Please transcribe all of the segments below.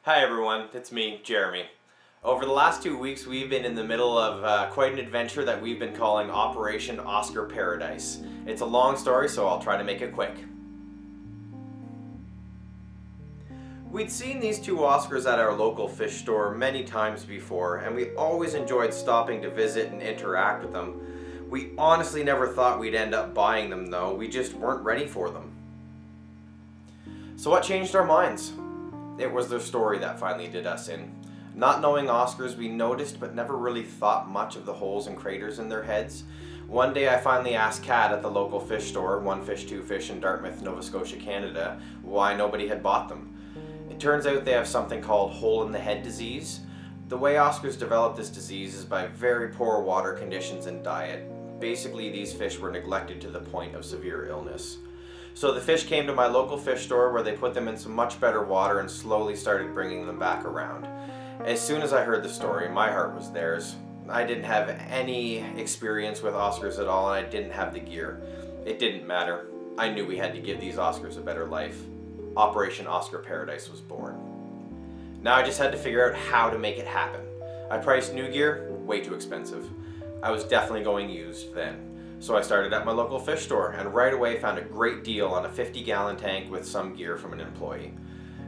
Hi everyone, it's me, Jeremy. Over the last 2 weeks we've been in the middle of quite an adventure that we've been calling Operation Oscar Paradise. It's a long story, so I'll try to make it quick. We'd seen these two Oscars at our local fish store many times before, and we always enjoyed stopping to visit and interact with them. We honestly never thought we'd end up buying them though, we just weren't ready for them. So what changed our minds? It was their story that finally did us in. Not knowing Oscars, we noticed but never really thought much of the holes and craters in their heads. One day I finally asked Kat at the local fish store, One Fish, Two Fish in Dartmouth, Nova Scotia, Canada, why nobody had bought them. It turns out they have something called hole in the head disease. The way Oscars develop this disease is by very poor water conditions and diet. Basically, these fish were neglected to the point of severe illness. So the fish came to my local fish store where they put them in some much better water and slowly started bringing them back around. As soon as I heard the story, my heart was theirs. I didn't have any experience with Oscars at all, and I didn't have the gear. It didn't matter. I knew we had to give these Oscars a better life. Operation Oscar Paradise was born. Now I just had to figure out how to make it happen. I priced new gear, way too expensive. I was definitely going used then. So I started at my local fish store and right away found a great deal on a 50-gallon tank with some gear from an employee.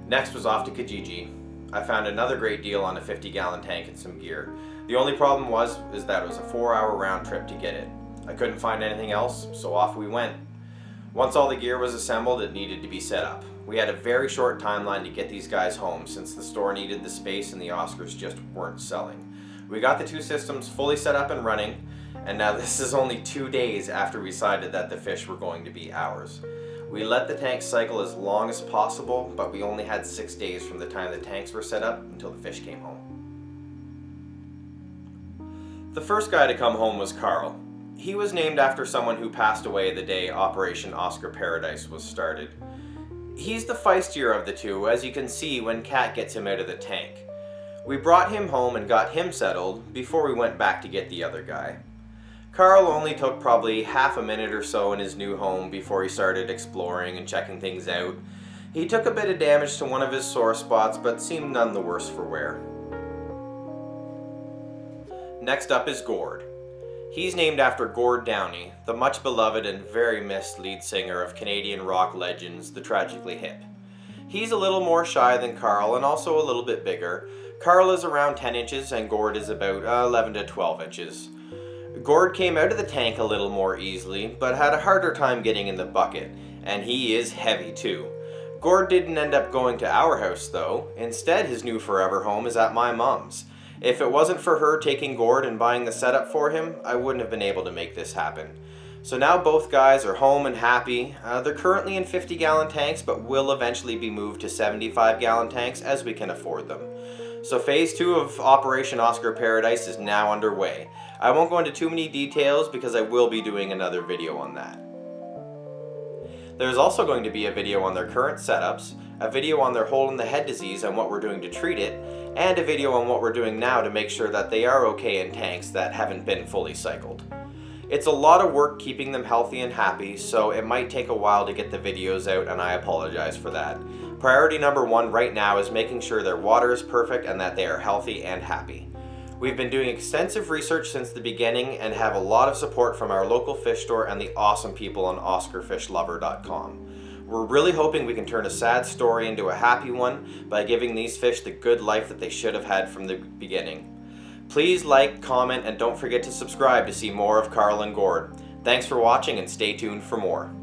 Next was off to Kijiji. I found another great deal on a 50-gallon tank and some gear. The only problem is that it was a 4-hour round trip to get it. I couldn't find anything else, so off we went. Once all the gear was assembled, it needed to be set up. We had a very short timeline to get these guys home since the store needed the space and the Oscars just weren't selling. We got the two systems fully set up and running, and now this is only 2 days after we decided that the fish were going to be ours. We let the tanks cycle as long as possible, but we only had 6 days from the time the tanks were set up until the fish came home. The first guy to come home was Carl. He was named after someone who passed away the day Operation Oscar Paradise was started. He's the feistier of the two, as you can see when Kat gets him out of the tank. We brought him home and got him settled before we went back to get the other guy. Carl only took probably half a minute or so in his new home before he started exploring and checking things out. He took a bit of damage to one of his sore spots, but seemed none the worse for wear. Next up is Gord. He's named after Gord Downey, the much beloved and very missed lead singer of Canadian rock legends, the Tragically Hip. He's a little more shy than Carl and also a little bit bigger. Carl is around 10 inches and Gord is about 11 to 12 inches. Gord came out of the tank a little more easily, but had a harder time getting in the bucket, and he is heavy too. Gord didn't end up going to our house though. Instead, his new forever home is at my mom's. If it wasn't for her taking Gord and buying the setup for him, I wouldn't have been able to make this happen. So now both guys are home and happy. They're currently in 50-gallon tanks, but will eventually be moved to 75-gallon tanks as we can afford them. So phase 2 of Operation Oscar Paradise is now underway. I won't go into too many details because I will be doing another video on that. There's also going to be a video on their current setups, a video on their hole in the head disease and what we're doing to treat it, and a video on what we're doing now to make sure that they are okay in tanks that haven't been fully cycled. It's a lot of work keeping them healthy and happy, so it might take a while to get the videos out, and I apologize for that. Priority number 1 right now is making sure their water is perfect and that they are healthy and happy. We've been doing extensive research since the beginning and have a lot of support from our local fish store and the awesome people on OscarFishLover.com. We're really hoping we can turn a sad story into a happy one by giving these fish the good life that they should have had from the beginning. Please like, comment, and don't forget to subscribe to see more of Carl and Gord. Thanks for watching and stay tuned for more.